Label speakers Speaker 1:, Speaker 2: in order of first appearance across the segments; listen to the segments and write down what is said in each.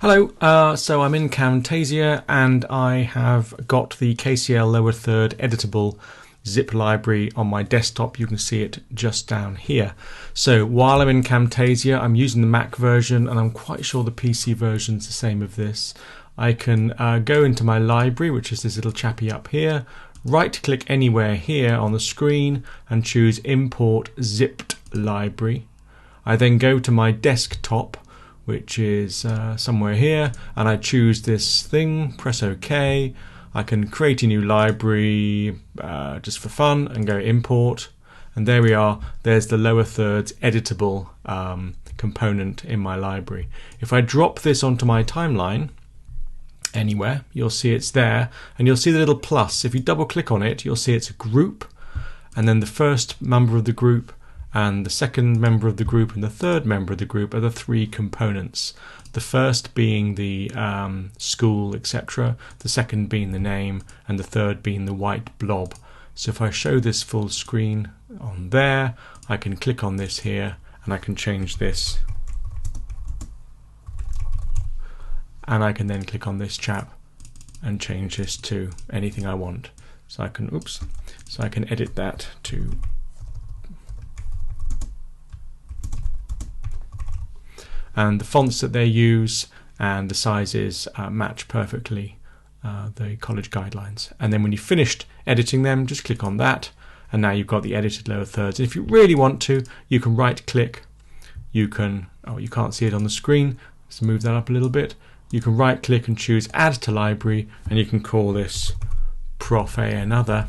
Speaker 1: Hello, so I'm in Camtasia and I have got the KCL lower third editable zip library on my desktop. You can see it just down here. So while I'm in Camtasia, I'm using the Mac version and I'm quite sure the PC version's the same of this. I can go into my library, which is this little chappy up here, right click anywhere here on the screen and choose Import Zipped Library. I then go to my desktop, which is somewhere here, and I choose this thing, press OK. I can create a new library just for fun and go import, and there we are. There's the lower thirds editable component in my library. If I drop this onto my timeline anywhere, you'll see it's there, and you'll see the little plus. If you double click on it, you'll see it's a group, and then the first member of the group and the second member of the group and the third member of the group are the three components. The first being the school, etc., the second being the name, and the third being the white blob. So if I show this full screen on there, I can click on this here and I can change this. And I can then click on this chap and change this to anything I want. So I can, so I can edit that to and the fonts that they use and the sizes match perfectly the college guidelines. And then when you've finished editing them, just click on that, and now you've got the edited lower thirds. And if you really want to, you can right click, you can, oh, you can't see it on the screen, let's move that up a little bit. You can right click and choose add to library, and you can call this prof a another,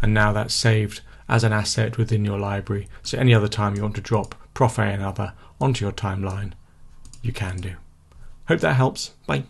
Speaker 1: and now that's saved as an asset within your library. So any other time you want to drop prof a another onto your timeline, you can do. Hope that helps. Bye.